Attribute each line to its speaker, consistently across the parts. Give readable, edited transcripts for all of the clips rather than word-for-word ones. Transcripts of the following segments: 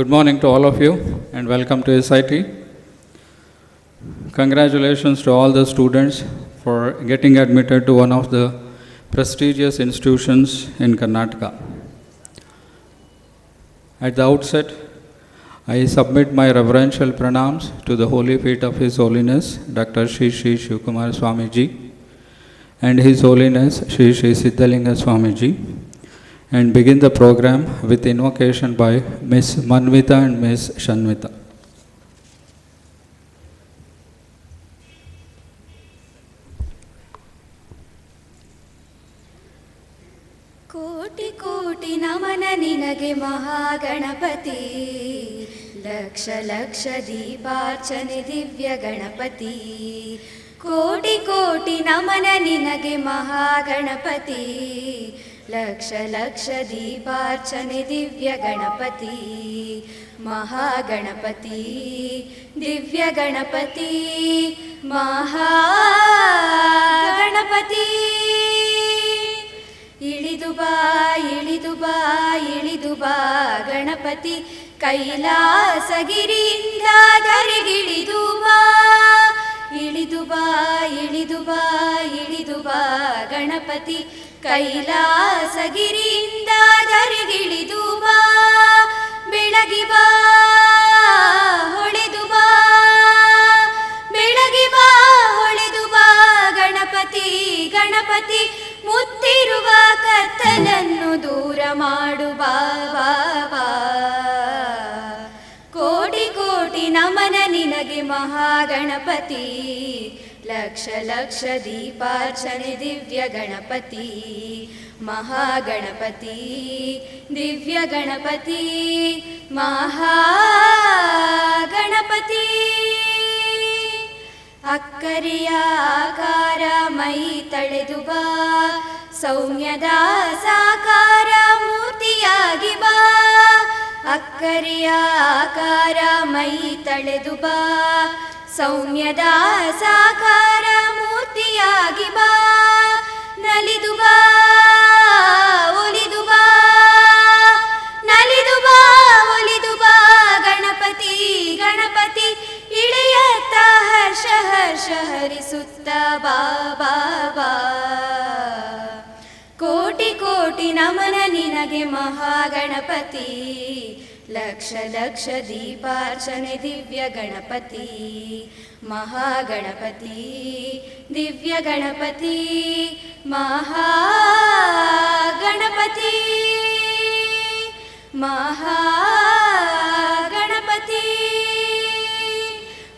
Speaker 1: Good morning to all of you and welcome to SIT. Congratulations to all the students for getting admitted to one of the prestigious institutions in Karnataka. At the outset, I submit my reverential pranams to the holy feet of His Holiness Dr. Shri Shri Shivkumar Swamiji and His Holiness Shri Shri Siddhalinga Swamiji, and begin the program with invocation by Ms. Manvita and Ms. Shanvita.
Speaker 2: ಕೋಟಿ ಕೋಟಿ ನಮನ ನಿನಗೆ ಮಹಾಗಣಪತಿ, ಲಕ್ಷ ಲಕ್ಷ ದೀಪಾರ್ಚನೆ ದಿವ್ಯ ಗಣಪತಿ. ಕೋಟಿ ಕೋಟಿ ನಮನ ನಿನಗೆ ಮಹಾಗಣಪತಿ, ಲಕ್ಷ ಲಕ್ಷ ದೀಪಾರ್ಚನೆ ದಿವ್ಯ ಗಣಪತಿ. ಮಹಾಗಣಪತಿ ದಿವ್ಯ ಗಣಪತಿ ಮಹಾಗಣಪತಿ. ಇಳಿದು ಬಾ ಇಳಿದು ಬಾ ಇಳಿದು ಬಾ ಗಣಪತಿ, ಕೈಲಾಸಗಿರಿಯಿಂದ ಧರೆಗಿಳಿದು ಬಾ. ಇಳಿದು ಬಾ ಇಳಿದು ಬಾ ಇಳಿದು ಬಾ ಗಣಪತಿ, ಕೈಲಾಸಗಿರಿಯಿಂದ ಧರೆಗಿಳಿದು ಬಾ. ಬೆಳಗಿ ಬಾ ಹೊಳೆದು ಬಾ, ಬೆಳಗಿ ಬಾ ಹೊಳೆದು ಬಾ ಗಣಪತಿ. ಗಣಪತಿ ಮುತ್ತಿರುವ ಕತ್ತಲನ್ನು ದೂರ ಮಾಡು ಬಾ ಬಾ ಬಾ. ಕೋಟಿ ಕೋಟಿ ನಮನ ನಿನಗೆ ಮಹಾಗಣಪತಿ, ಲಕ್ಷ ಲಕ್ಷ ದೀಪಾರ್ಚನೆ ದಿವ್ಯ ಗಣಪತಿ. ಮಹಾಗಣಪತಿ ದಿವ್ಯ ಗಣಪತಿ ಮಹಾಗಣಪತಿ. ಅಕ್ಕರಿಯ ಆಕಾರ ಮೈ ತಳೆದು ಬಾ, ಸೌಮ್ಯದ ಸಾಕಾರ ಮೂರ್ತಿಯಾಗಿ ಬಾ. ಅಕ್ಕರಿಯ ಆಕಾರ ಮೈ ತಳೆದು ಬಾ, ಸೌಮ್ಯದ ಸಾಕಾರ ಮೂರ್ತಿಯಾಗಿ ಬಾ. ನಲಿದು ಬಾ ಒಲಿದು ಬಾ, ನಲಿದು ಬಾ ಒಲಿದು ಬಾ ಗಣಪತಿ. ಗಣಪತಿ ಇಳೆಯತ್ತ ಹರ್ಷ ಹರ್ಷ ಹರಿಸುತ್ತ ಬಾ ಬಾ ಬಾ. ಕೋಟಿ ಕೋಟಿ ನಮನ ನಿನಗೆ ಮಹಾಗಣಪತಿ, ಲಕ್ಷ ಲಕ್ಷ ದೀಪಾರ್ಚನೆ ದಿವ್ಯ ಗಣಪತಿ. ಮಹಾಗಣಪತಿ ದಿವ್ಯ Ganapati Mahaganapati. Mahaganapati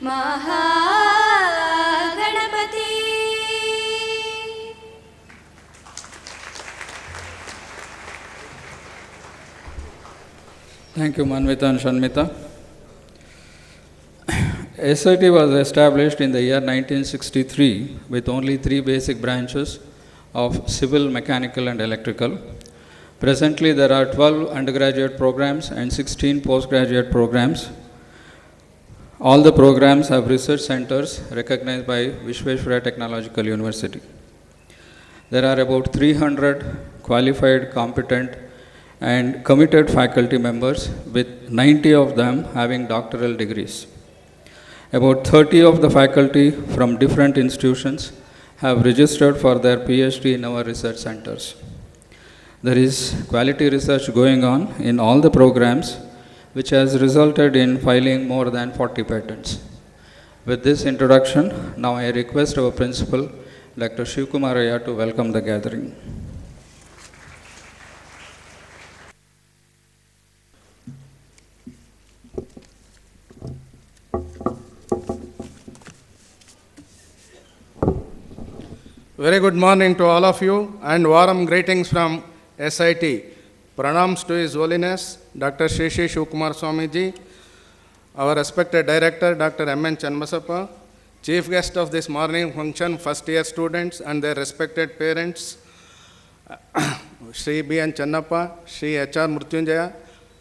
Speaker 2: Mahaganapati.
Speaker 1: Thank you, Manvita and Shanvita. SIT was established in the year 1963 with only 3 basic branches of civil, mechanical and electrical. Presently there are 12 undergraduate programs and 16 postgraduate programs. All the programs have research centers recognized by Vishweshwaraya Technological University. There are about 300 qualified, competent and committed faculty members, with 90 of them having doctoral degrees. About 30 of the faculty from different institutions have registered for their PhD in our research centers. There is quality research going on in all the programs, which has resulted in filing more than 40 patents. With this introduction, now I request our principal, Dr. Shivkumar Ayya, to welcome the gathering.
Speaker 3: Very good morning to all of you and warm greetings from SIT. Pranams to His Holiness Dr. Shri Shri Shivkumar Swamiji, our respected Director Dr. M.N. Channabasappa, Chief Guest of this morning function, first year students and their respected parents, Shri B.N. Channappa, Shri H.R. Murtyunjaya,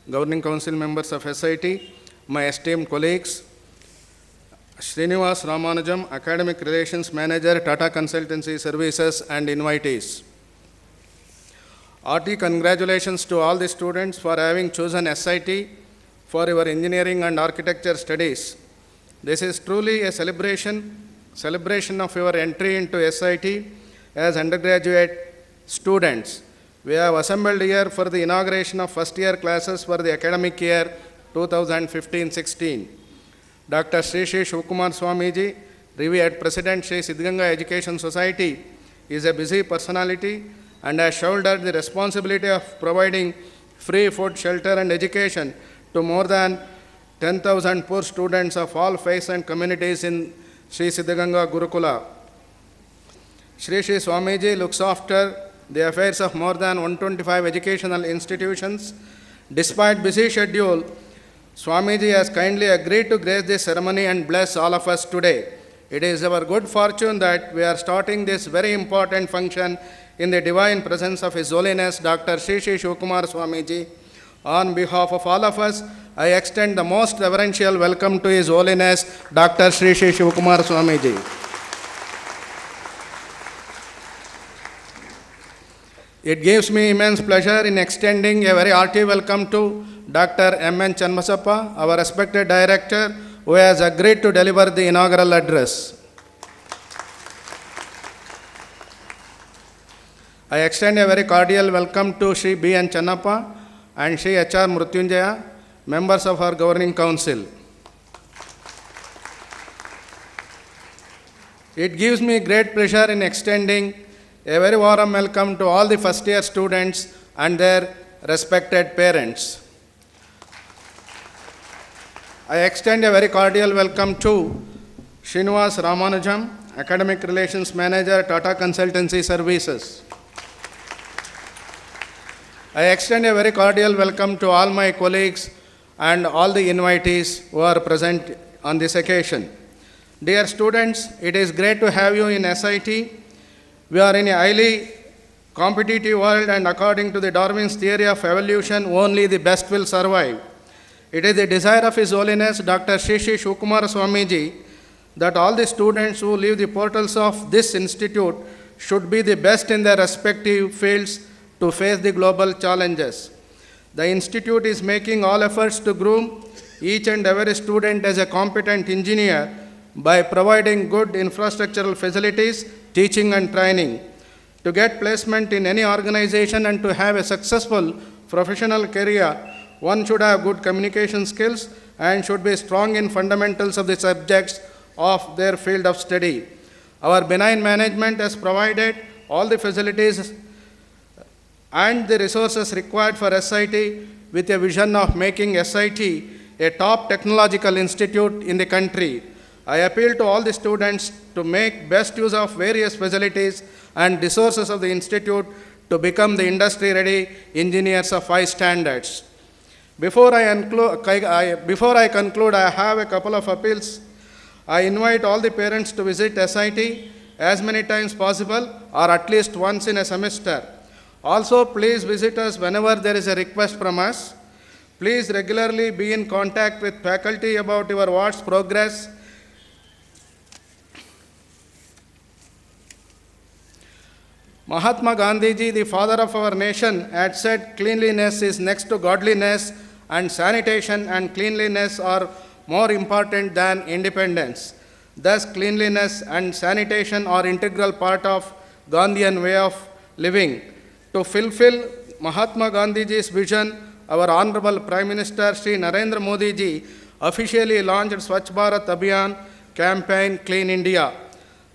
Speaker 3: Governing Council members of SIT, my esteemed colleagues, Srinivas Ramanujam, Academic Relations Manager, Tata Consultancy Services and invitees. Hearty congratulations to all the students for having chosen SIT for your engineering and architecture studies. This is truly a celebration of your entry into SIT as undergraduate students. We have assembled here for the inauguration of first year classes for the academic year 2015-16. Dr. Sri Sri Shivakumar Swamiji, revered President Sri Siddhganga Education Society, is a busy personality and has shouldered the responsibility of providing free food, shelter and education to more than 10,000 poor students of all faiths and communities in Sri Siddhganga Gurukula. Sri Sri Swamiji looks after the affairs of more than 125 educational institutions. Despite busy schedule, Swamiji has kindly agreed to grace this ceremony and bless all of us today. It is our good fortune that we are starting this very important function in the divine presence of His Holiness Dr. Sri Sri Shivakumar Swamiji. On behalf of all of us, I extend the most reverential welcome to His Holiness Dr. Sri Sri Shivakumar Swamiji. It gives me immense pleasure in extending a very hearty welcome to Dr. M.N. Chanmasappa, our respected director, who has agreed to deliver the inaugural address. I extend a very cordial welcome to Sri B.N. Channappa and Sri H.R. Mrutyunjaya, members of our governing council. It gives me great pleasure in extending a very warm welcome to all the first year students and their respected parents. I extend a very cordial welcome to Srinivas Ramanujam, Academic Relations Manager, Tata Consultancy Services. I extend a very cordial welcome to all my colleagues and all the invitees who are present on this occasion. Dear students, it is great to have you in SIT. We are in a highly competitive world, and according to the Darwin's theory of evolution, only the best will survive. It is the desire of His Holiness Dr. Sri Sri Shivakumar Swamiji that all the students who leave the portals of this institute should be the best in their respective fields to face the global challenges. The institute is making all efforts to groom each and every student as a competent engineer by providing good infrastructural facilities, teaching and training. To get placement in any organization and to have a successful professional career, one should have good communication skills and should be strong in fundamentals of the subjects of their field of study. Our benign management has provided all the facilities and the resources required for SIT with a vision of making SIT a top technological institute in the country. I appeal to all the students to make best use of various facilities and resources of the institute to become the industry-ready engineers of high standards. Before I conclude, I have a couple of appeals. I invite all the parents to visit SIT as many times possible or at least once in a semester. Also, please visit us whenever there is a request from us. Please regularly be in contact with faculty about your ward's progress. Mahatma Gandhiji, the father of our nation, had said cleanliness is next to godliness, and sanitation and cleanliness are more important than independence. Thus, cleanliness and sanitation are integral part of Gandhian way of living. To fulfill Mahatma Gandhiji's vision, our Honorable Prime Minister Sri Narendra Modi ji officially launched Swachh Bharat Abhiyan campaign Clean India.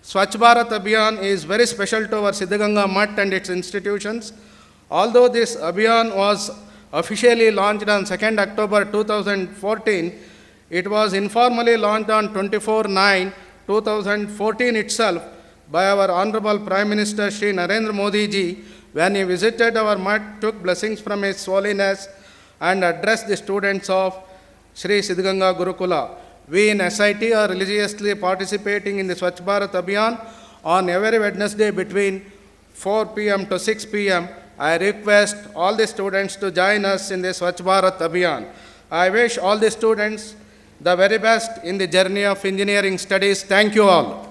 Speaker 3: Swachh Bharat Abhiyan is very special to our Siddhganga Mutt and its institutions. Although this Abhiyan was officially launched on 2nd October 2014, it was informally launched on 24/9/2014 itself by our Honorable Prime Minister Sri Narendra Modi ji when he visited our Mutt, took blessings from His Holiness and addressed the students of Sri Siddhganga Gurukula. We in SIT are religiously participating in the Swachh Bharat Abhiyan on every Wednesday between 4 p.m. to 6 p.m. I request all the students to join us in the Swachh Bharat Abhiyan. I wish all the students the very best in the journey of engineering studies. Thank you all.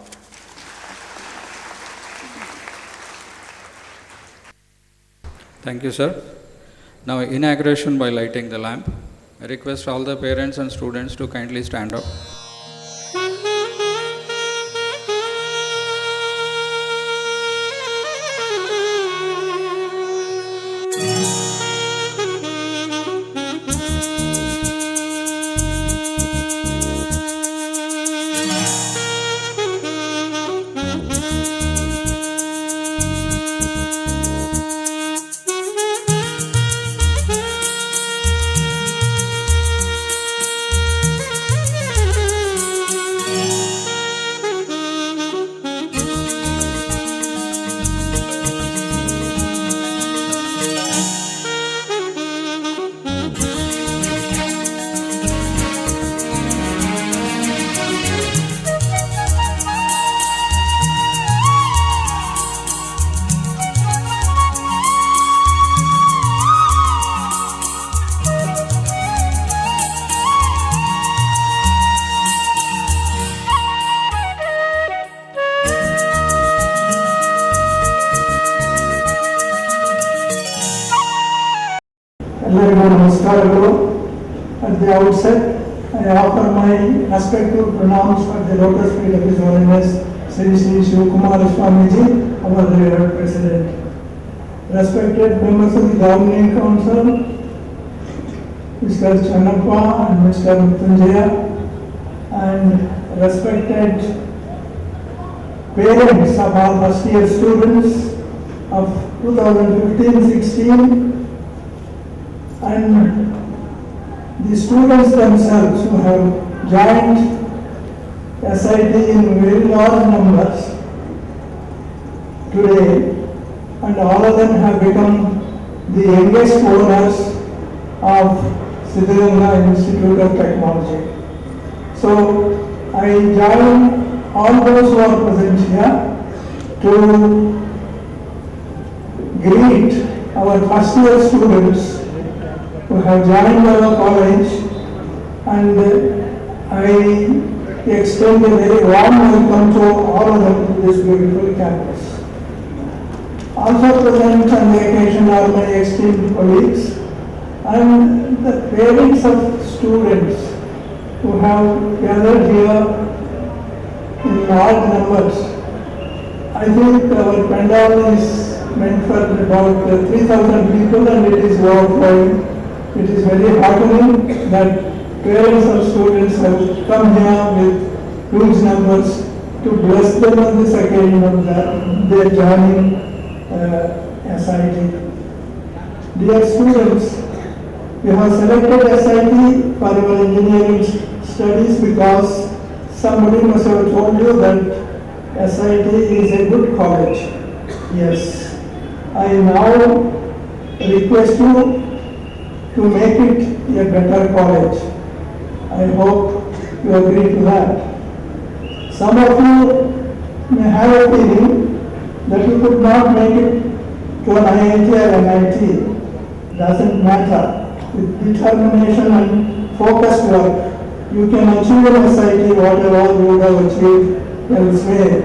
Speaker 1: Thank you, sir. Now, inauguration by lighting the lamp. I request all the parents and students to kindly stand up.
Speaker 4: ಎಲ್ಲರಿಗೂ ನಮಸ್ಕಾರಗಳು. At the outset, I offer my respectful pronouns at the lotus feet of His Holiness Sri Sri Shivakumara Swamiji, our revered President. Respected members of the Governing Council, Mr. Channappa and Mr. Mrityunjaya, and respected parents of our first year students of 2015-16, and the students themselves who have joined SIT in very large numbers today, and all of them have become the youngest owners of Siddharanga Institute of Technology. So I join all those who are present here to greet our first year students who have joined our college, and I extend a very warm welcome to all of them to this beautiful campus. Also present on the occasion are my esteemed colleagues and the parents of students who have gathered here in large numbers. I think our pandal is meant for about 3,000 people and it is overflowing. It is very heartening that parents of students have come here with huge numbers to bless them on this occasion of their joining SIT. Dear students, you have selected SIT for your engineering studies because somebody must have told you that SIT is a good college. Yes, I now request you to make it a better college. I hope you agree to that. Some of you may have a feeling that you could not make it to an IIT or NIT. Doesn't matter. With determination and focused work, you can achieve in SIT whatever you would have achieved elsewhere.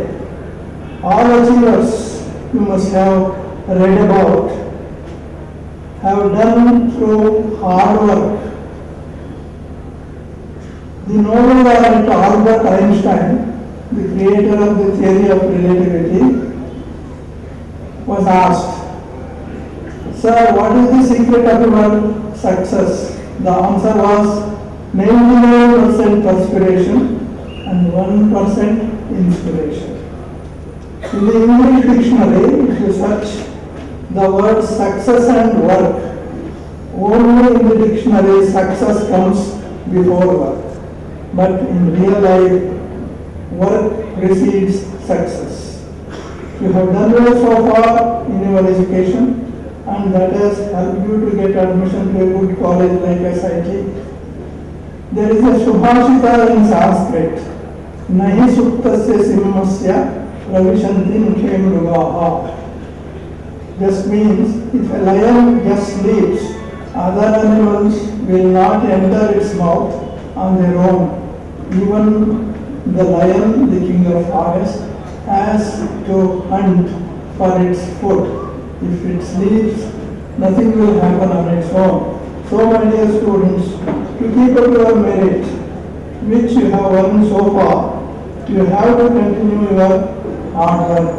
Speaker 4: All achievers you must have read about have done through hard work. The Nobel laureate Albert Einstein, the creator of the theory of relativity, was asked, "Sir, what is the secret of your success?" The answer was 99% perspiration and 1% inspiration. In the English dictionary, if you search the word success and work, only in the dictionary success comes before work. But in real life, work precedes success. You have done well so far in your education, and that has helped you to get admission to a good college like SIT. There is a Subhashita in Sanskrit, Nahi Suktasya Simmasya Ravishanti Mukhe Mrugaha. Just means if a lion just sleeps, other animals will not enter its mouth on their own. Even the lion, the king of forest, has to hunt for its food. If it sleeps, nothing will happen on its own. So, my dear students, to keep up your merit, which you have earned so far, you have to continue your hard work,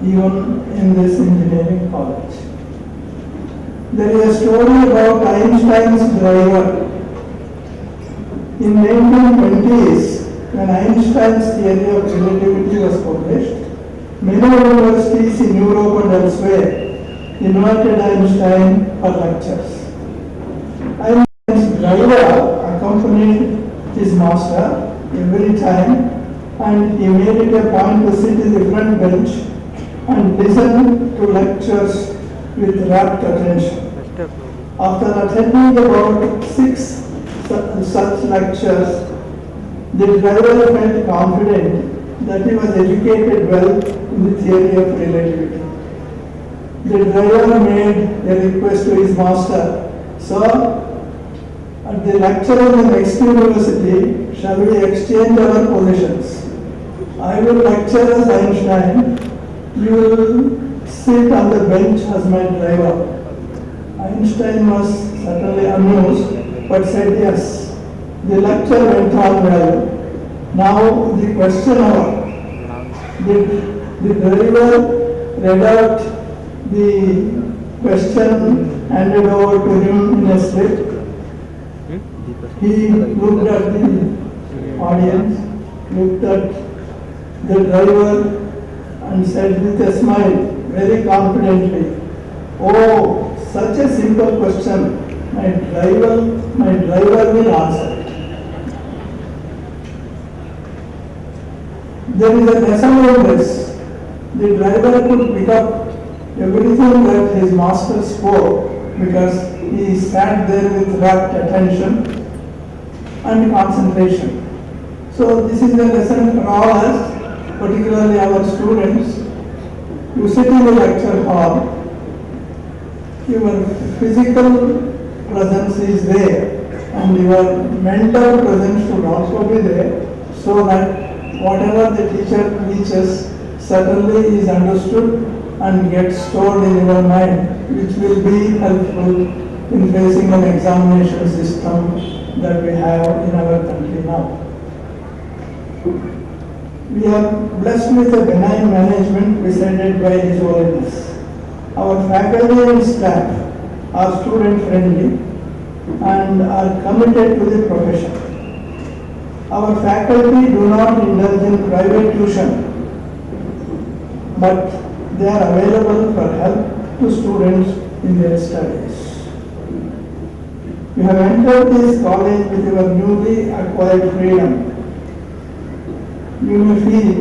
Speaker 4: even in this engineering college. There is a story about Einstein's driver. In 1920s, when Einstein's theory of relativity was published, many universities in Europe and elsewhere invited Einstein for lectures. Einstein's driver accompanied his master every time, and he made it a point to sit in the front bench and listen to lectures with rapt attention. After attending about 6 such lectures, the driver felt confident that he was educated well in the theory of relativity. The driver made a request to his master, "Sir, at the lecture in the next university, shall we exchange our positions? I will lecture as Einstein, you will sit on the bench as my driver." Einstein was certainly amused, but said yes. The lecture went on well. Now the question hour. The driver read out the question handed over to him in a slip. He looked at the audience, looked at the driver and said with a smile, very confidently, "Oh, such a simple question, my driver will answer it." There is a lesson in this. The driver could pick up everything that his master spoke because he sat there with rapt attention and concentration. So this is a lesson for all us, particularly our students. You sit in the lecture hall, your physical presence is there and your mental presence should also be there, so that whatever the teacher teaches certainly is understood and gets stored in your mind, which will be helpful in facing an examination system that we have in our country now. We are blessed with a benign management presided by His Holiness. Our faculty and staff are student friendly and are committed to the profession. Our faculty do not indulge in private tuition, but they are available for help to students in their studies. You have entered this college with your newly acquired freedom. You may feel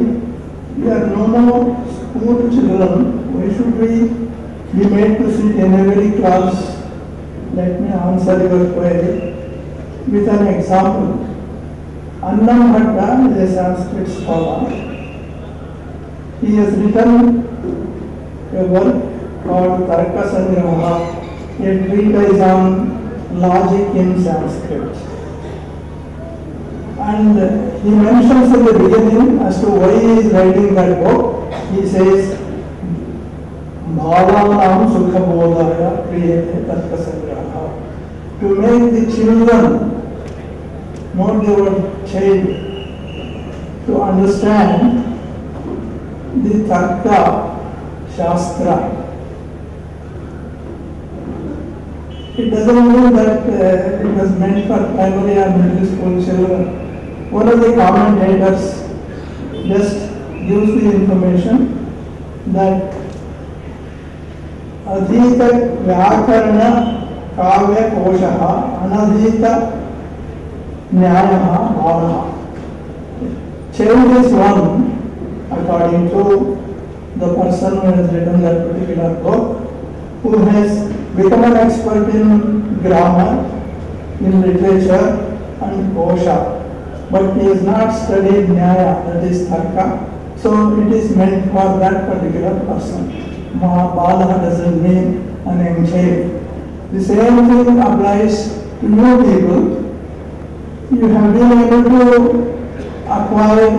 Speaker 4: we are no more school children. Why should we be made to sit in every class? Let me answer your query with an example. Annam Bhatta is a Sanskrit scholar. He has written a work called Tarka Sangraha, a treatise on logic in Sanskrit. And he mentions in the beginning as to why he is writing that book. He says, Bhavanam Sukha Bodhaya Priyate Tarka Sangraha. To make the children, not the word child, to understand the Tarka Shastra. It doesn't mean that it was meant for primary or middle school children. One of the commentators just gives the information that Adhita Vyakarana Kavya Koshaha Anadhita Nyayaha Bhavaha. Child is one, according to the person who has written that particular book, who has become an expert in grammar, in literature and kosha. But he has not studied Nyaya, that is Tarka, so it is meant for that particular person. Balaha doesn't mean an young child. The same thing applies to new people. You have been able to acquire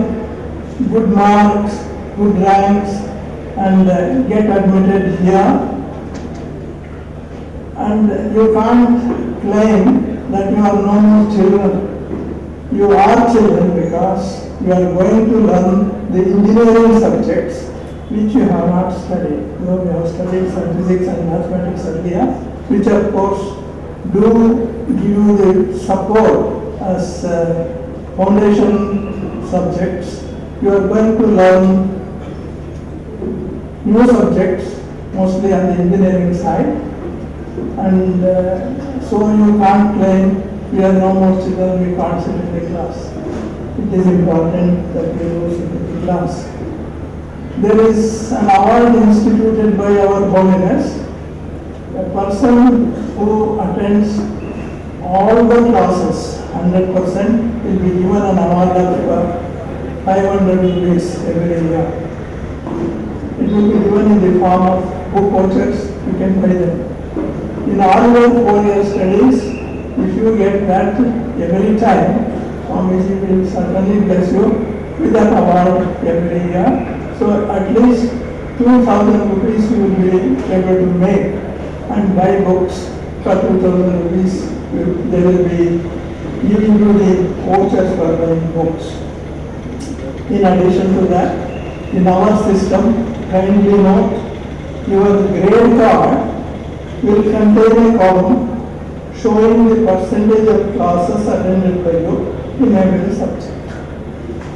Speaker 4: good marks, good ranks, and get admitted here. And you can't claim that you are no more children. You are children because you are going to learn the engineering subjects which you have not studied. You know, we have studied some physics and mathematics earlier, which of course do give you the support as foundation subjects. You are going to learn new subjects, mostly on the engineering side, and so you can't claim we are no more children, we can't sit in the class. It is important that we go sit in the class. There is an award instituted by our Holiness. A person who attends all the classes 100% will be given an award of 500 rupees every year. It will be given in the form of book vouchers, you can buy them. In all your 4-year studies, if you get that every time, Swamiji will certainly bless you with an award every year. So at least 2,000 rupees you will be able to make and buy books for 2,000 rupees. They will be giving you the vouchers for buying books. In addition to that, in our system, kindly note, your grade card will contain a column showing the percentage of classes attended by you in every subject.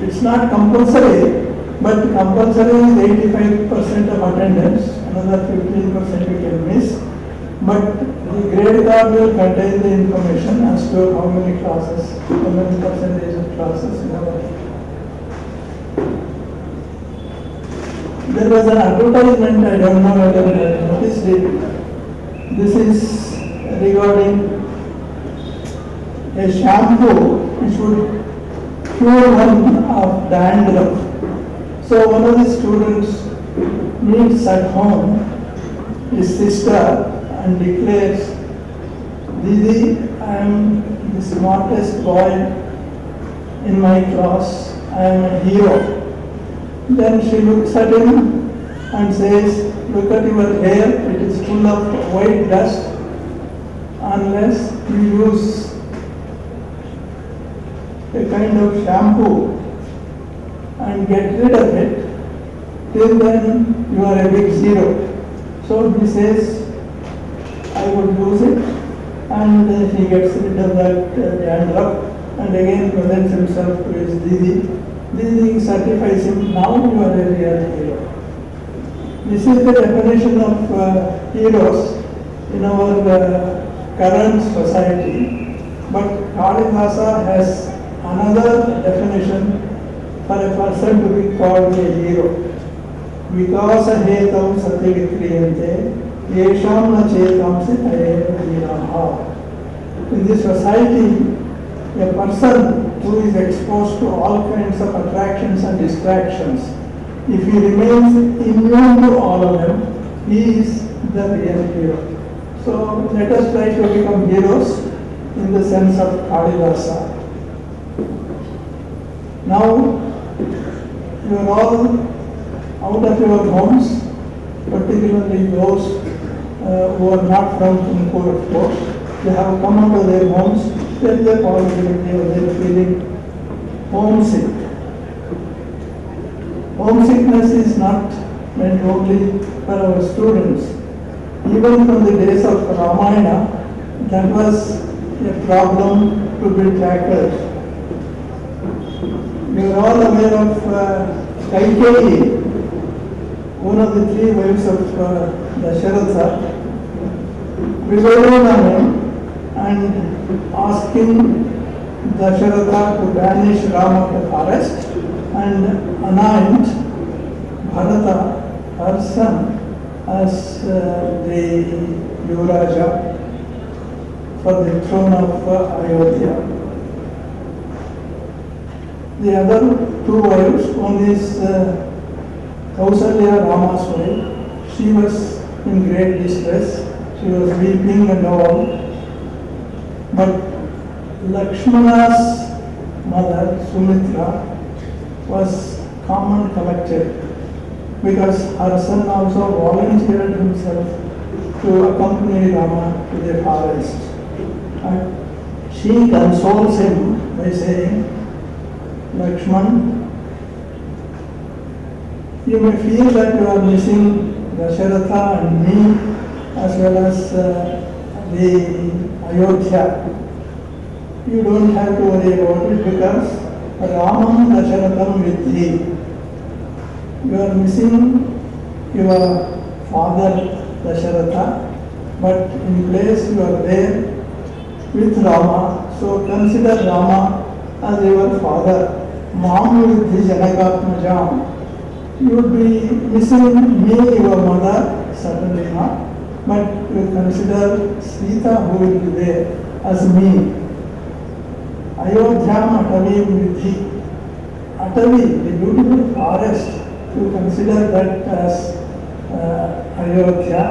Speaker 4: It's not compulsory, but compulsory is 85% of attendance, another 15% you can miss. But the grade card will contain the information as to how many classes, how many percentage of classes you have. There was an advertisement, I don't know whether you noticed it. This is regarding a shampoo which would cure one of dandruff. So one of the students meets at home his sister and declares, Didi, I am the smartest boy in my class, I am a hero. Then she looks at him and says, look at your hair, it is full of white dust. Unless you use a kind of shampoo and get rid of it, till then you are a big zero. So he says, I would use it, and he gets rid of that dandruff and again presents himself to his Didi. Didi certifies him, now you are a real hero. This is the definition of heroes in our current society. But Kalidasa has another definition for a person to be called a hero. Vikasa hetam satyavikriyante yesham na chetamsi tayev dhiraha. In this society, a person who is exposed to all kinds of attractions and distractions, if he remains immune to all of them, he is the real hero. So let us try to become heroes in the sense of Kalidasa. Now, you are all out of your homes, particularly those who are not from Tumkur, of course. They have come out of their homes, there is a possibility of their feeling homesick. Homesickness is not meant only for our students. Even from the days of Ramayana, that was a problem to be tackled. You are all aware of Kaikeyi, one of the 3 wives of Dasharatha, prevailing on him and asking Dasharatha to banish Rama to the forest and anoint Bharata, her son, as the Yuvaraja for the throne of Ayodhya. The other 2 wives, one is Kausalya, Rama's wife. She was in great distress. She was weeping and all. But Lakshmana's mother, Sumitra, was calm and collected because her son also volunteered himself to accompany Rama to the forest. And she consoles him by saying, Lakshman, you may feel that you are missing Dasharatha and me as well as the Ayodhya. You don't have to worry about it because Ramam Dasharatham Vidhi. You are missing your father Dasharatha, but in place you are there with Rama. So consider Rama as your father. Mam Vidhi Janakatmajam. You would be missing me, your mother, certainly not, but you consider Sita who will be there as me. Ayodhyam Atavi Vidhi. Atavi, the beautiful forest, you consider that as Ayodhya.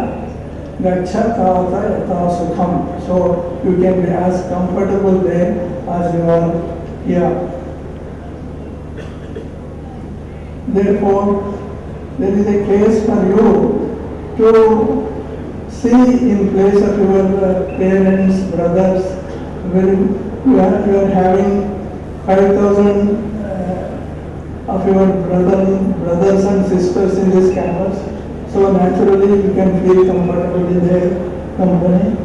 Speaker 4: Gacha Tata Yata Sukham. So you can be as comfortable there as you are here. Therefore, there is a case for you to see in place of your parents, brothers, when you are having 5,000 of your brothers and sisters in this campus. So naturally you can feel comfortable in their company.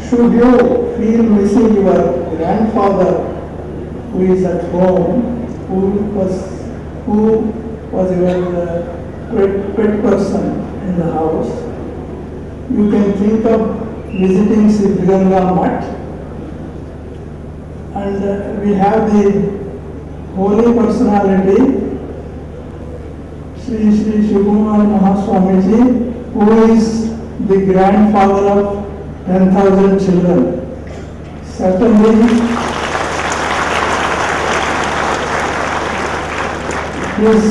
Speaker 4: Should you feel missing your grandfather who is at home, who was your pet person in the house, you can think of visiting Siddhganga Mutt, and we have the holy personality Sri Shivakumar Mahaswamiji, who is the grandfather of 10,000 children. Certainly, his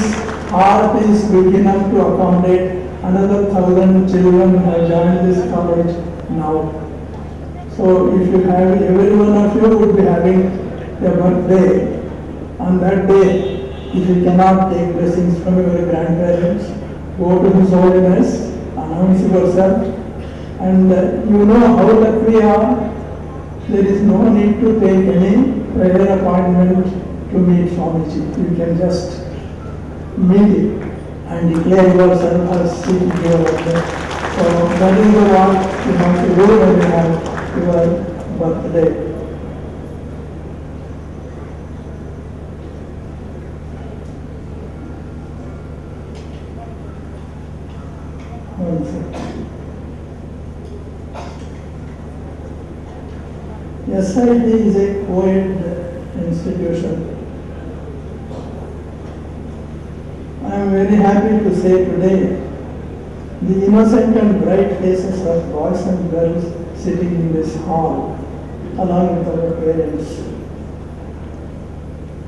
Speaker 4: heart is big enough to accommodate another 1,000 children who have joined this college now. So if you have, every one of you would be having a birthday. On that day, if you cannot take blessings from your grandparents, go to His Holiness, announce yourself, and you know how lucky we are. There is no need to take any prayer appointment to meet Swamiji. You can just meet it and declare yourself as sitting here. So that is what you have to do when you have your birthday. SIT is a co-ed institution. I am very happy to say today the innocent and bright faces of boys and girls sitting in this hall along with our parents.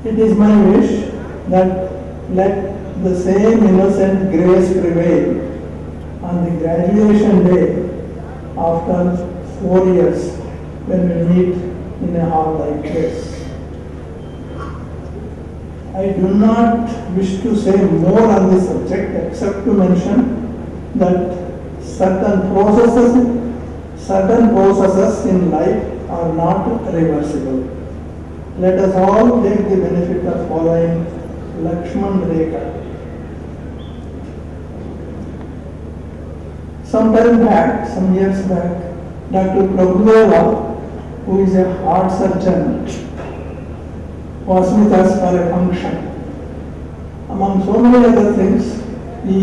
Speaker 4: It is my wish that let the same innocent grace prevail on the graduation day after 4 years when we meet in a hall like this. I do not wish to say more on this subject except to mention that certain processes in life are not reversible. Let us all take the benefit of following Lakshman Rekha. Some years back, Dr. Prabhudeva, who is a heart surgeon, was with us for a function. Among so many other things, he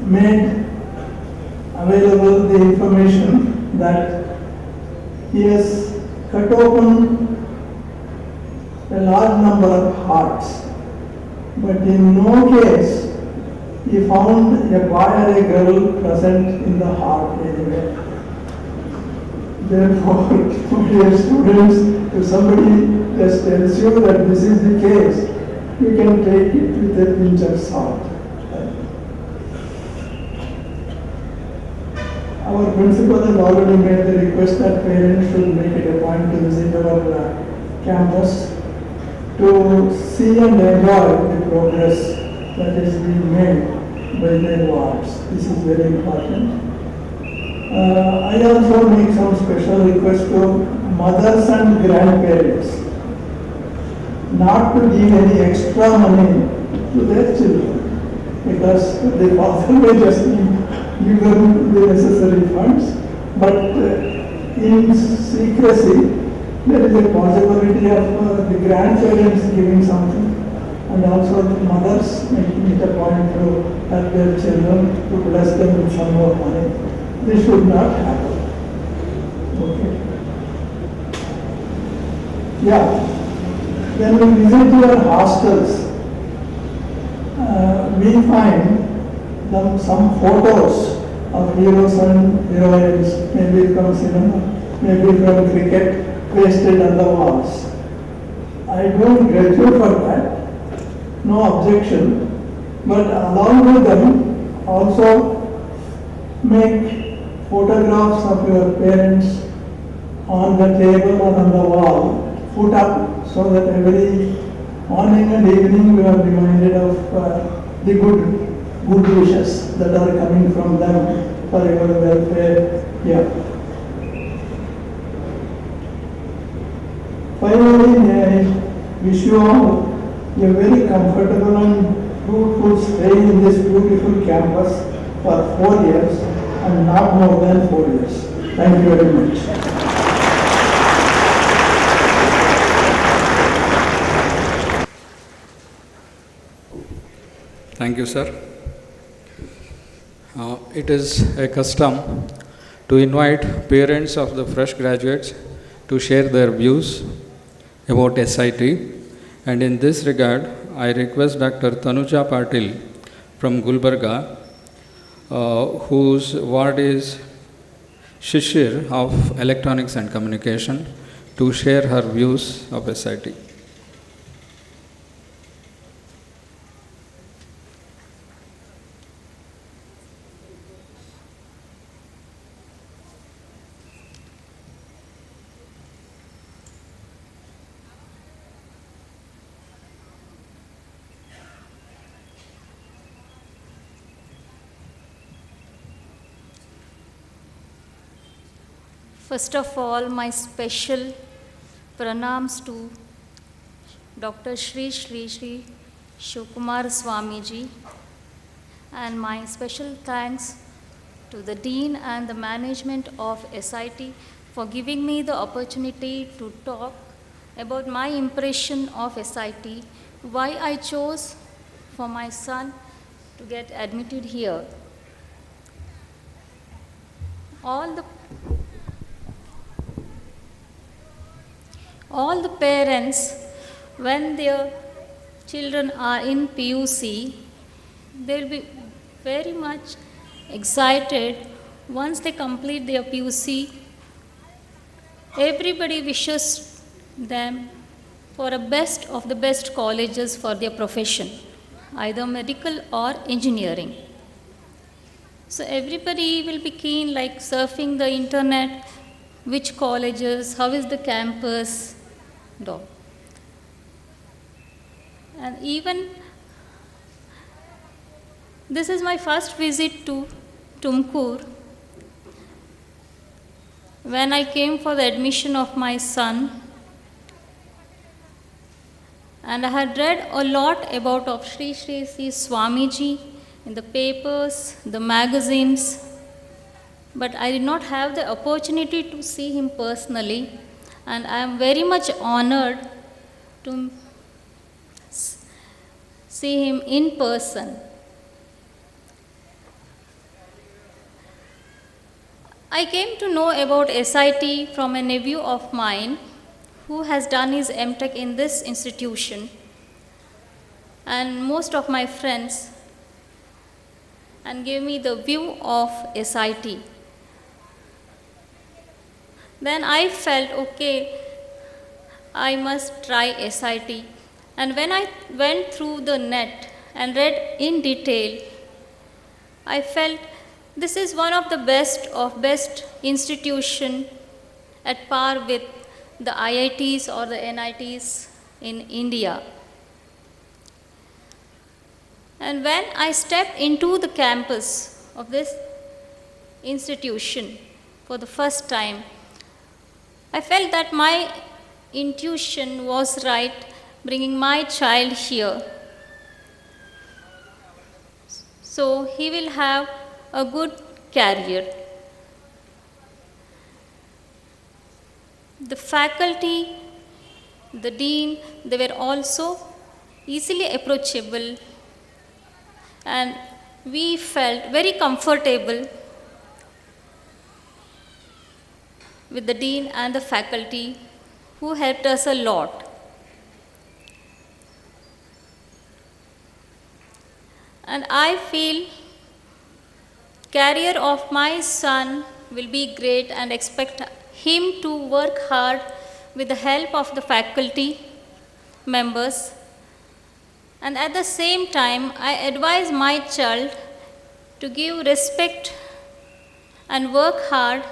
Speaker 4: made available the information that he has cut open a large number of hearts, but in no case he found a boy or a girl present in the heart anywhere. Therefore, dear students, if somebody just tells you that this is the case, you can take it with a pinch of salt. Our principal has already made the request that parents should make it a point to visit our campus to see and enjoy the progress that is being made by their wards. This is very important. I also make some special request to mothers and grandparents not to give any extra money to their children because the father may just give them the necessary funds, but in secrecy there is a possibility of the grandparents giving something and also the mothers making it a point to help their children to bless them with some more money. This should not happen. Okay. Yeah. When we visit your hostels, we find some photos of heroes and heroines, maybe from cinema, maybe from cricket, pasted on the walls. I don't grudge you for that, no objection, but along with them also make photographs of your parents on the table or on the wall, put up so that every morning and evening we are reminded of the good wishes that are coming from them for your welfare. Yeah. Finally, may I wish you all a very comfortable and fruitful stay in this beautiful campus for 4 years and not more than 4 years. Thank you very much.
Speaker 1: Thank you, sir. It is a custom to invite parents of the fresh graduates to share their views about SIT, and in this regard, I request Dr. Tanuja Patil from Gulbarga, whose ward is Shishir of Electronics and Communication, to share her views of SIT.
Speaker 5: First of all, my special pranams to Dr. Shri Shivkumar Swamiji, and my special thanks to the Dean and the management of SIT for giving me the opportunity to talk about my impression of SIT, why I chose for my son to get admitted here. All the parents, when their children are in PUC, they'll be very much excited once they complete their PUC. Everybody wishes them for a best of the best colleges for their profession, either medical or engineering. So everybody will be keen, like surfing the internet, which colleges, how is the campus, and all. And even this is my first visit to Tumkur. When I came for the admission of my son, and I had read a lot about of Sri Swamiji in the papers, the magazines, but I did not have the opportunity to see him personally, and I am very much honored to see him in person. I came to know about SIT from a nephew of mine who has done his MTech in this institution, and most of my friends, and gave me the view of SIT. Then I felt, okay, I must try SIT. And when I went through the net and read in detail, I felt this is one of the best institution at par with the IITs or the NITs in India. And when I stepped into the campus of this institution for the first time, I felt that my intuition was right, bringing my child here. So he will have a good career. The faculty, the dean, they were also easily approachable, and we felt very comfortable with the dean and the faculty who helped us a lot. And I feel career of my son will be great and expect him to work hard with the help of the faculty members. And at the same time, I advise my child to give respect and work hard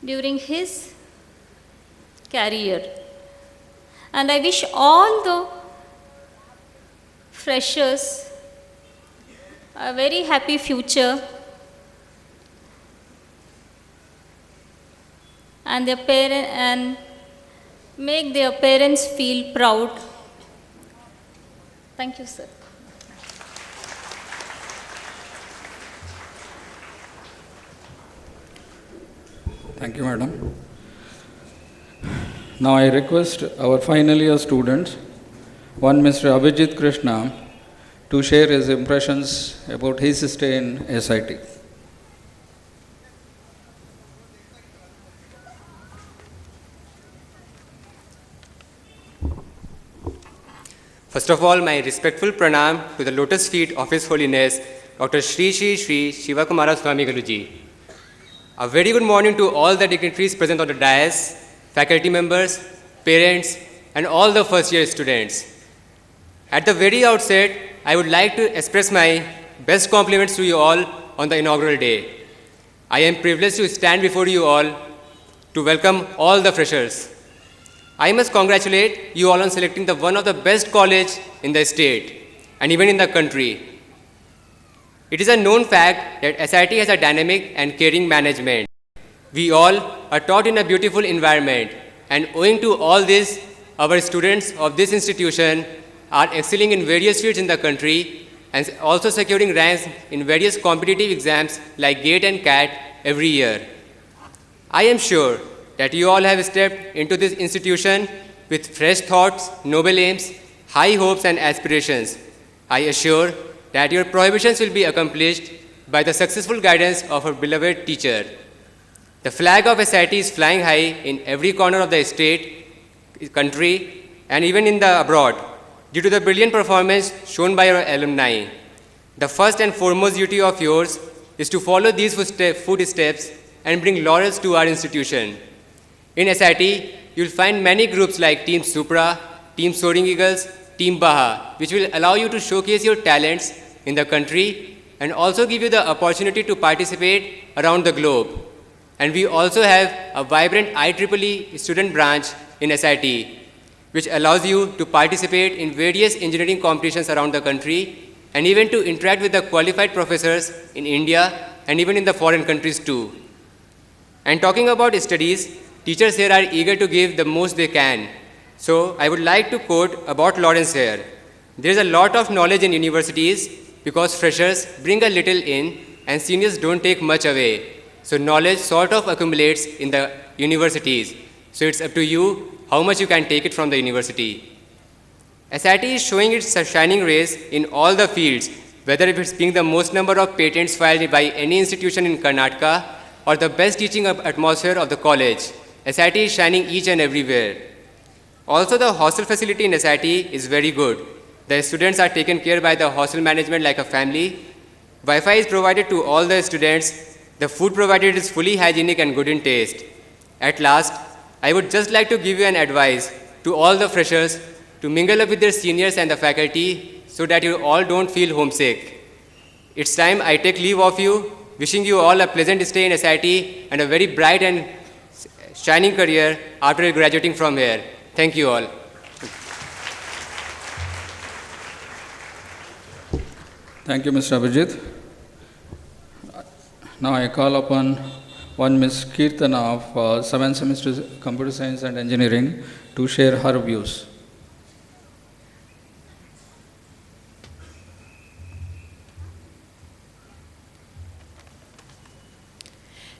Speaker 5: during his career. And I wish all the freshers a very happy future and their parent and make their parents feel proud. Thank you, sir.
Speaker 1: Thank you, madam. Now I request our final year students, one Mr. Abhijit Krishna, to share his impressions about his stay in SIT.
Speaker 6: First of all, my respectful pranam to the lotus feet of His Holiness, Dr. Shri Shri Shri Shivakumara Swami Guruji. A very good morning to all the dignitaries present on the dais, faculty members, parents, and all the first year students. At the very outset, I would like to express my best compliments to you all on the inaugural day. I am privileged to stand before you all to welcome all the freshers. I must congratulate you all on selecting the one of the best college in the state and even in the country. It is a known fact that SIT has a dynamic and caring management. We all are taught in a beautiful environment, and owing to all this, our students of this institution are excelling in various fields in the country and also securing ranks in various competitive exams like GATE and CAT every year. I am sure that you all have stepped into this institution with fresh thoughts, noble aims, high hopes and aspirations. I assure that your prohibitions will be accomplished by the successful guidance of our beloved teacher. The flag of SIT is flying high in every corner of the state, country, and even in the abroad, due to the brilliant performance shown by our alumni. The first and foremost duty of yours is to follow these footsteps and bring laurels to our institution. In SIT, you'll find many groups like Team Supra, Team Soaring Eagles, Team Baha, which will allow you to showcase your talents in the country and also give you the opportunity to participate around the globe. And we also have a vibrant IEEE student branch in SIT, which allows you to participate in various engineering competitions around the country and even to interact with the qualified professors in India and even in the foreign countries too. And talking about studies, teachers here are eager to give the most they can. So I would like to quote about Lawrence here. There is a lot of knowledge in universities because freshers bring a little in and seniors don't take much away. So knowledge sort of accumulates in the universities. So it's up to you how much you can take it from the university. SIT is showing its shining rays in all the fields, whether it's being the most number of patents filed by any institution in Karnataka or the best teaching atmosphere of the college. SIT is shining each and everywhere. Also, the hostel facility in SIT is very good. The students are taken care by the hostel management like a family. Wi-Fi is provided to all the students. The food provided is fully hygienic and good in taste. At last, I would just like to give you an advice to all the freshers to mingle up with their seniors and the faculty so that you all don't feel homesick. It's time I take leave of you, wishing you all a pleasant stay in SIT and a very bright and shining career after graduating from here. Thank you all.
Speaker 1: Thank you, Mr. Abhijit. Now I call upon one Ms. Kirtana of 7th semester Computer Science and Engineering to share her views.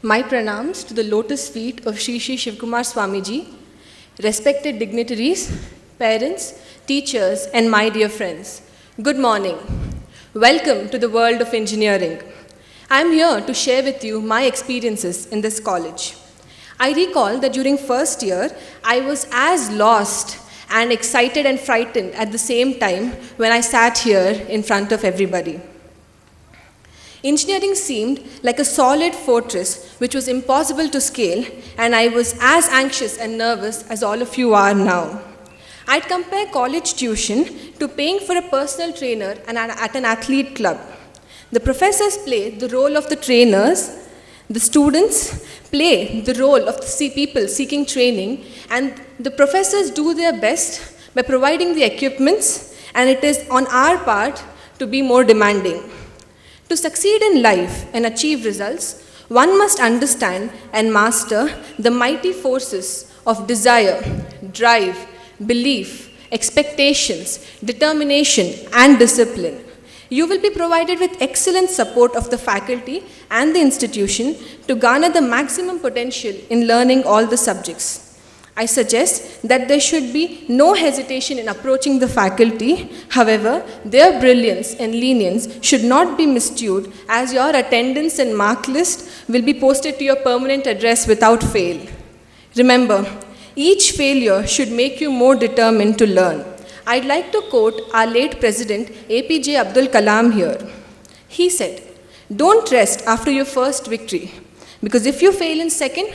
Speaker 7: My pranams to the lotus feet of Shri Shri Shivkumar Swamiji, respected dignitaries, parents, teachers, and my dear friends. Good morning. Welcome to the world of engineering. I am here to share with you my experiences in this college. I recall that during first year, I was as lost and excited and frightened at the same time when I sat here in front of everybody. Engineering seemed like a solid fortress which was impossible to scale, and I was as anxious and nervous as all of you are now. I'd compare college tuition to paying for a personal trainer at an athlete club. The professors play the role of the trainers, the students play the role of the people seeking training, and the professors do their best by providing the equipments, and it is on our part to be more demanding. To succeed in life and achieve results, one must understand and master the mighty forces of desire, drive, belief, expectations, determination, and discipline. You will be provided with excellent support of the faculty and the institution to garner the maximum potential in learning all the subjects. I suggest that there should be no hesitation in approaching the faculty. However, their brilliance and lenience should not be misused, as your attendance and mark list will be posted to your permanent address without fail. Remember, each failure should make you more determined to learn. I'd like to quote our late President APJ Abdul Kalam here. He said, "Don't rest after your first victory, because if you fail in second,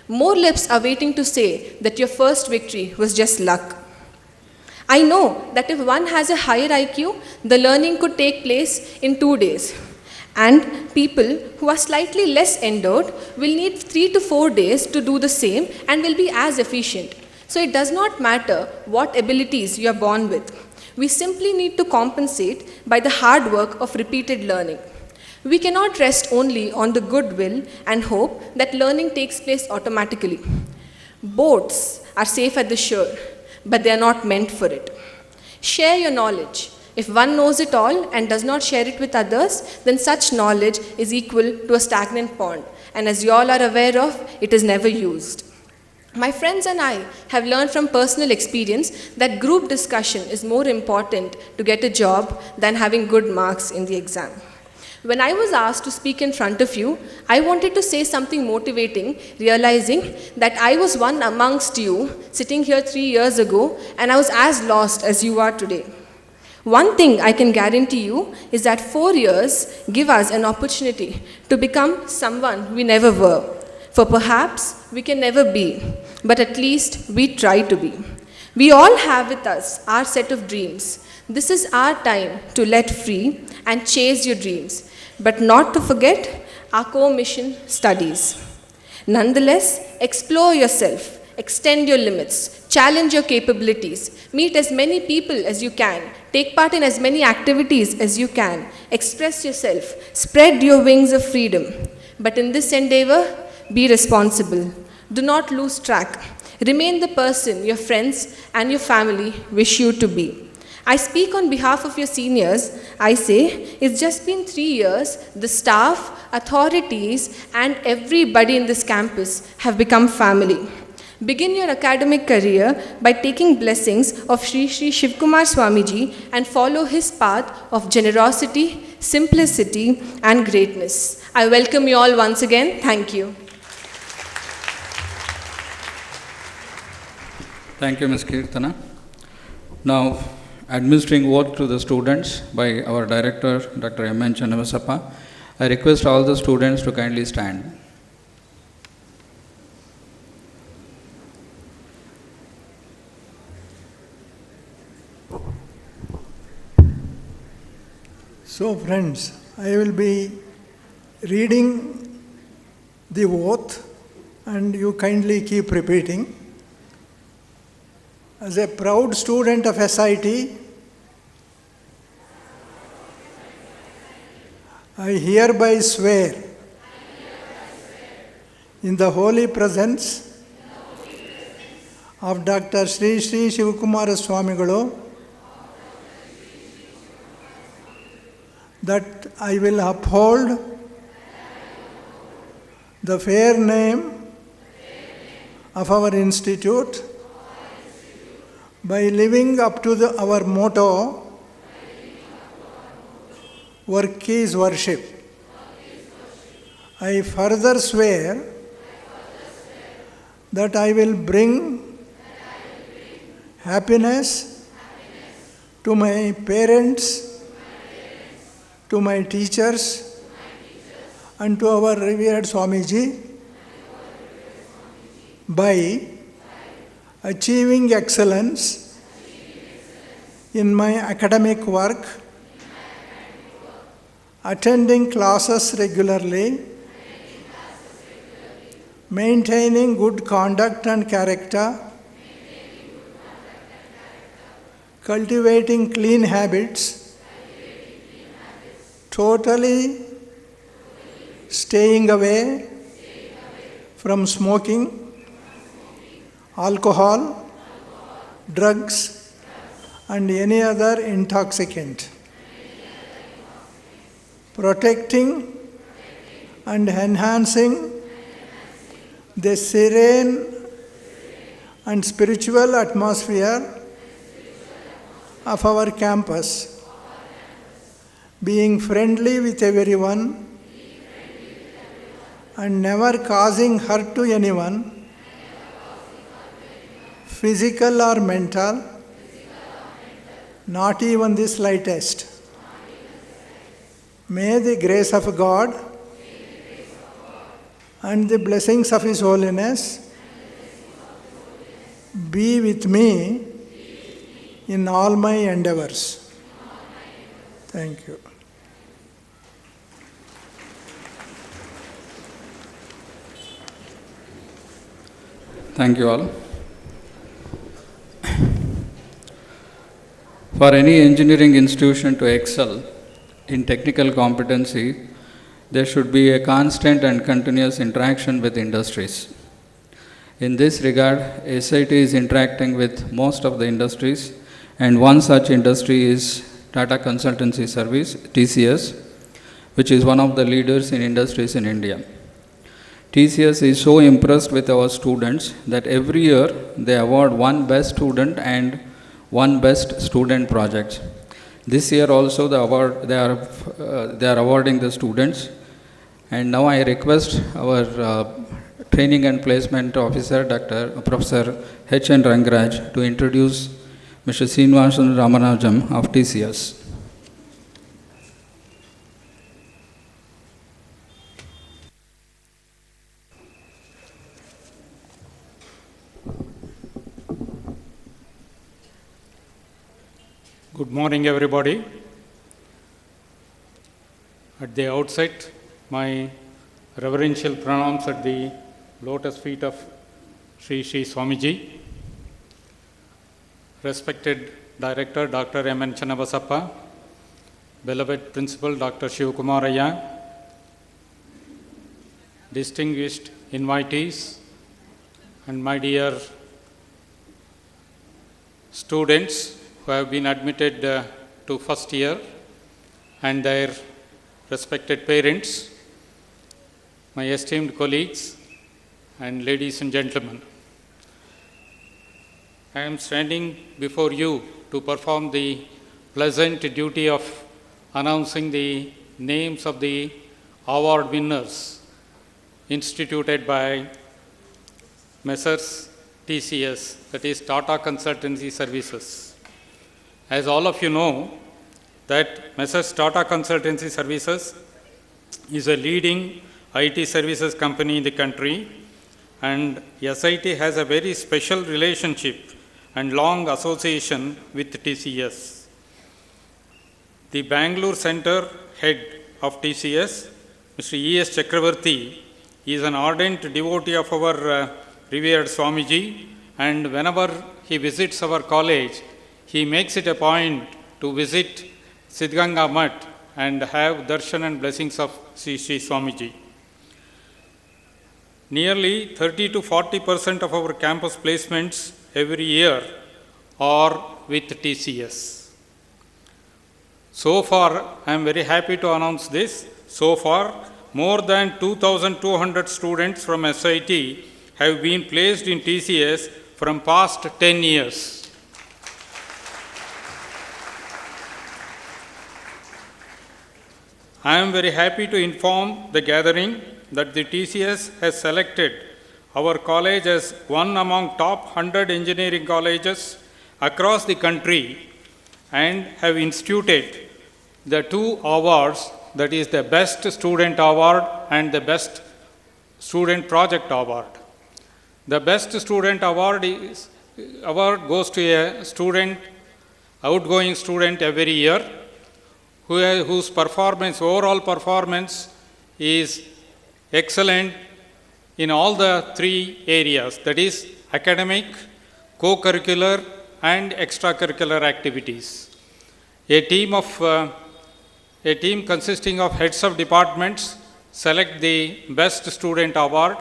Speaker 7: more lips are waiting to say that your first victory was just luck." I know that if one has a higher IQ, the learning could take place in 2 days. And people who are slightly less endowed will need 3 to 4 days to do the same and will be as efficient. So it does not matter what abilities you are born with. We simply need to compensate by the hard work of repeated learning. We cannot rest only on the goodwill and hope that learning takes place automatically. Boats are safe at the shore, but they are not meant for it. Share your knowledge. If one knows it all and does not share it with others, then such knowledge is equal to a stagnant pond. And as you all are aware of, it is never used. My friends and I have learned from personal experience that group discussion is more important to get a job than having good marks in the exam. When I was asked to speak in front of you, I wanted to say something motivating, realizing that I was one amongst you sitting here 3 years ago, and I was as lost as you are today. One thing I can guarantee you is that 4 years give us an opportunity to become someone we never were. For perhaps we can never be, but at least we try to be. We all have with us our set of dreams. This is our time to let free and chase your dreams, but not to forget our core mission, studies. Nonetheless, explore yourself, extend your limits, challenge your capabilities, meet as many people as you can, take part in as many activities as you can, express yourself, spread your wings of freedom. But in this endeavor, be responsible. Do not lose track. Remain the person your friends and your family wish you to be. I speak on behalf of your seniors. I say, it's just been 3 years, the staff, authorities, and everybody in this campus have become family. Begin your academic career by taking blessings of Shri Shri Shivkumar Swamiji and follow his path of generosity, simplicity, and greatness. I welcome you all once again. Thank you.
Speaker 1: Thank you, Ms. Kirtana. Now, administering oath to the students by our director, Dr. M.N. Channavasappa, I request all the students to kindly stand.
Speaker 8: So friends, I will be reading the oath and you kindly keep repeating. As a proud student of SIT, I hereby swear in the holy presence of Dr. Sri Sri Shivakumara Swamigalu, that I will uphold the fair name of our institute by living up to our motto, work is worship. I further swear that I will bring happiness to my parents, to my teachers, and to our revered Swamiji by achieving excellence in my academic work, attending classes regularly, maintaining good conduct and character, cultivating clean habits, totally staying away from smoking, alcohol, drugs, and any other intoxicant, protecting and enhancing the serene and spiritual atmosphere of our campus, being friendly with everyone and never causing hurt to anyone, physical or mental, not even the slightest. May the grace of God and the blessings of His Holiness be with me in all my endeavors. Thank you.
Speaker 1: Thank you all. For any engineering institution to excel in technical competency, there should be a constant and continuous interaction with industries. In this regard, SIT is interacting with most of the industries, and one such industry is Tata Consultancy Service, TCS, which is one of the leaders in industries in India. TCS is so impressed with our students that every year they award one best student and one best student project. This year also they are awarding the students. And now I request our Training and Placement Officer, Professor H.N. Rangaraj, to introduce Mr. Srinivasan Ramanujam of TCS.
Speaker 9: Good morning, everybody. At the outset, my reverential pranams at the lotus feet of Sri Sri Swamiji, respected Director Dr. M.N. Channabasappa, beloved Principal Dr. Shivakumaraya, distinguished invitees, and my dear students who have been admitted to first year, and their respected parents, my esteemed colleagues, and ladies and gentlemen. I am standing before you to perform the pleasant duty of announcing the names of the award winners instituted by Messrs. TCS, that is Tata Consultancy Services. As all of you know, that Messrs. Tata Consultancy Services is a leading IT services company in the country, and SIT has a very special relationship and long association with TCS. The Bangalore Center head of TCS, Mr. E.S. Chakravarti, is an ardent devotee of our revered Swamiji, and whenever he visits our college, he makes it a point to visit Siddhganga Mutt and have darshan and blessings of Sri Sri Swamiji. nearly 30 to 40% of our campus placements every year are with TCS. So far, I am very happy to announce this. So far, more than 2,200 students from SIT have been placed in TCS from past 10 years. I am very happy to inform the gathering that the TCS has selected our college as one among top 100 engineering colleges across the country and have instituted the two awards, that is the Best Student Award and the Best Student Project Award. The Best Student Award goes to a student, outgoing student every year, whose overall performance is excellent in all the three areas, that is academic, co-curricular and extracurricular activities. A team consisting of heads of departments select the Best Student Award,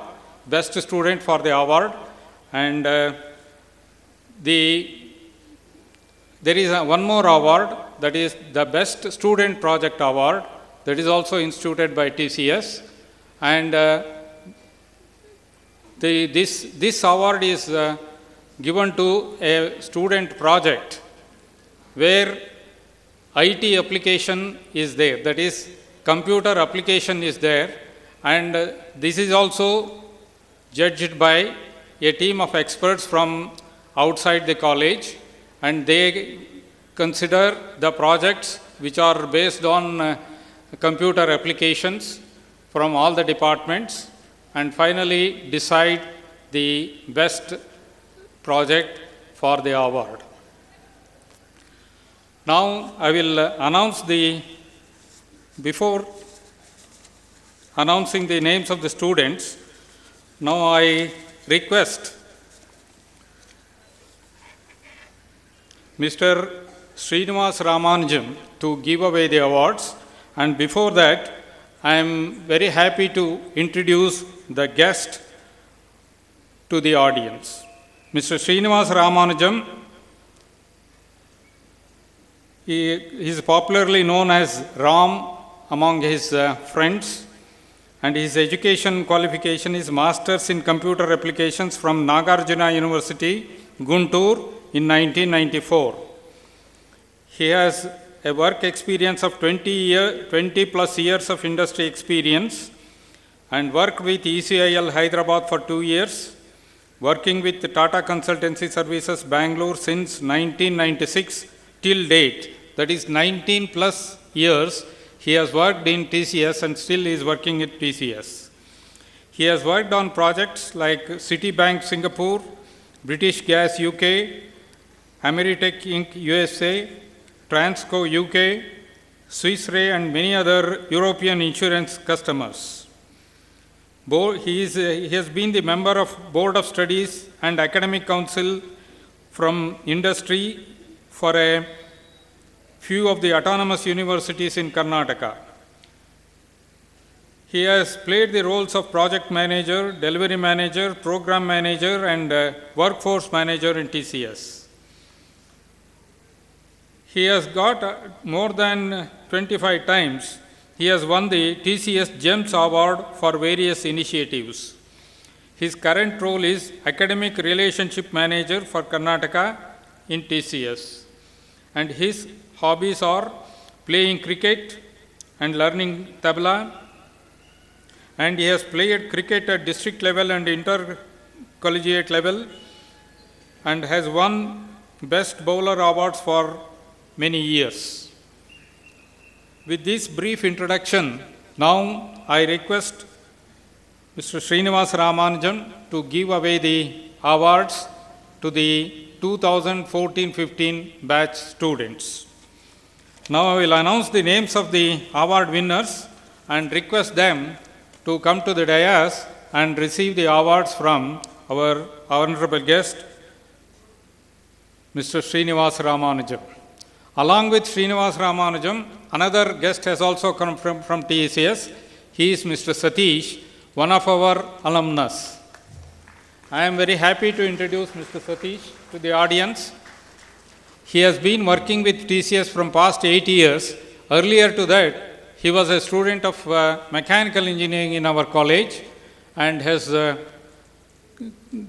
Speaker 9: Best Student for the award, and there is one more award, that is the Best Student Project Award, that is also instituted by TCS, and this award is given to a student project where IT application is there, that is computer application is there, and this is also judged by a team of experts from outside the college, and they consider the projects which are based on computer applications from all the departments and finally decide the best project for the award. Now I will announce before announcing the names of the students, now I request Mr. Srinivas Ramanujam to give away the awards, and before that I am very happy to introduce the guest to the audience. Mr. Srinivas Ramanujam, he is popularly known as Ram among his friends, and his education qualification is Masters in Computer Applications from Nagarjuna University, Guntur in 1994. He has a work experience of 20 plus years of industry experience and worked with ECIL Hyderabad for 2 years, working with Tata Consultancy Services Bangalore since 1996 till date. That is 19 plus years he has worked in TCS and still is working at TCS. He has worked on projects like Citibank Singapore, British Gas UK, Ameritech Inc. USA, Transco UK, Swiss Re and many other European insurance customers. He has been the member of Board of Studies and Academic Council from industry for a few of the autonomous universities in Karnataka. He has played the roles of project manager, delivery manager, program manager and workforce manager in TCS. He has got more than 25 times. He has won the TCS GEMS Award for various initiatives. His current role is Academic Relationship Manager for Karnataka in TCS. And his hobbies are playing cricket and learning tabla. And he has played cricket at district level and intercollegiate level and has won Best Bowler Awards for many years. With this brief introduction, now I request Mr. Srinivas Ramanujam to give away the awards to the 2014-15 batch students. Now I will announce the names of the award winners and request them to come to the dais and receive the awards from our honorable guest, Mr. Srinivas Ramanujam. Along with Srinivas Ramanujam, another guest has also come from TCS. He is Mr. Satish, one of our alumnus. I am very happy to introduce Mr. Satish to the audience. He has been working with TCS from past 8 years. Earlier to that, he was a student of mechanical engineering in our college and has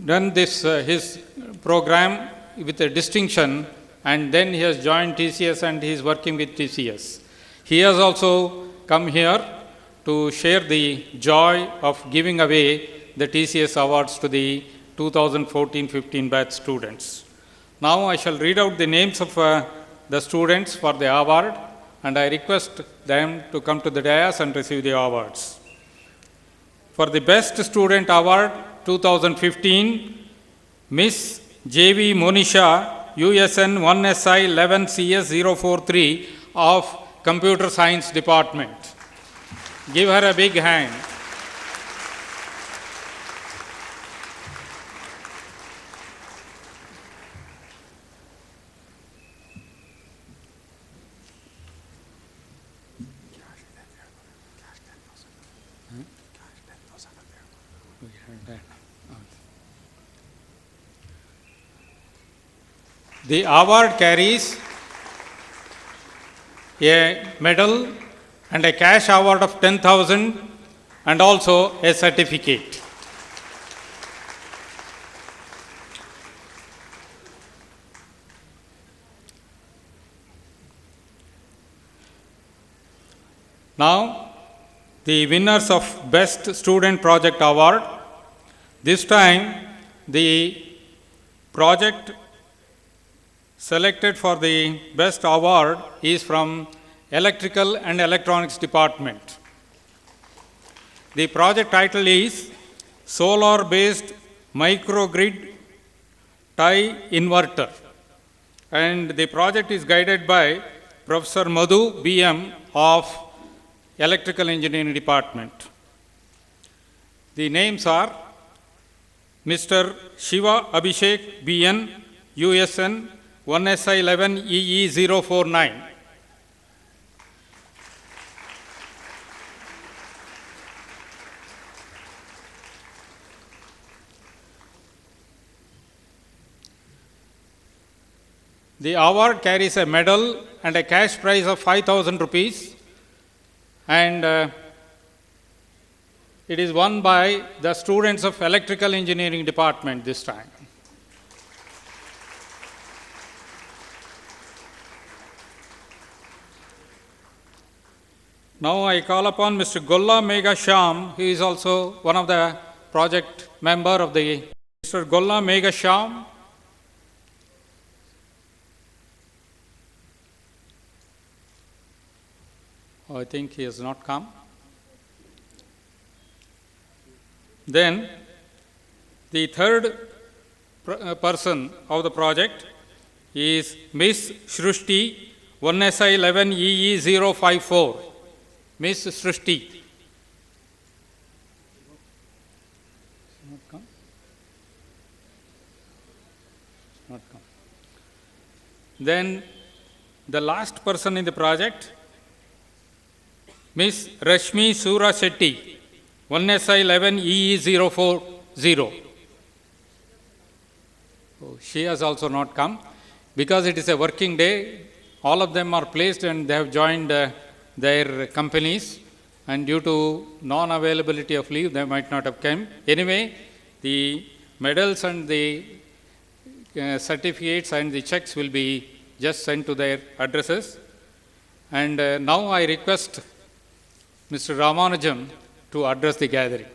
Speaker 9: done this his program with a distinction, and then he has joined TCS and he is working with TCS. He has also come here to share the joy of giving away the TCS awards to the 2014-15 batch students. Now I shall read out the names of the students for the award, and I request them to come to the dais and receive the awards. For the Best Student Award 2015, Miss J.V. Monisha, USN 1SI 11CS043 of Computer Science Department. Give her a big hand. The award carries a medal and a cash award of 10,000 and also a certificate. Now, the winners of Best Student Project Award. This time, the project selected for the best award is from Electrical and Electronics Department. The project title is Solar-Based Microgrid Tie Inverter, and the project is guided by Professor Madhu BM of Electrical Engineering Department. The names are Mr. Shiva Abhishek BN, USN 1SI 11EE049. The award carries a medal and a cash prize of 5,000 rupees, and it is won by the students of Electrical Engineering Department this time. Now I call upon Mr. Golla Megha Shyam, who is also one of the project member of the Mr. Golla Megha Shyam. I think he has not come. Then the third person of the project is Miss Srushti, 1SI 11EE054. Miss Srushti. Not come? Not come. Then the last person in the project, Miss Rashmi Sura Shetty, 1SI 11EE040. Oh, she has also not come. Because it is a working day, all of them are placed and they have joined their companies, and due to non-availability of leave, they might not have come. Anyway, the medals and the certificates and the checks will be just sent to their addresses. And now I request Mr. Ramanujam to address the gathering.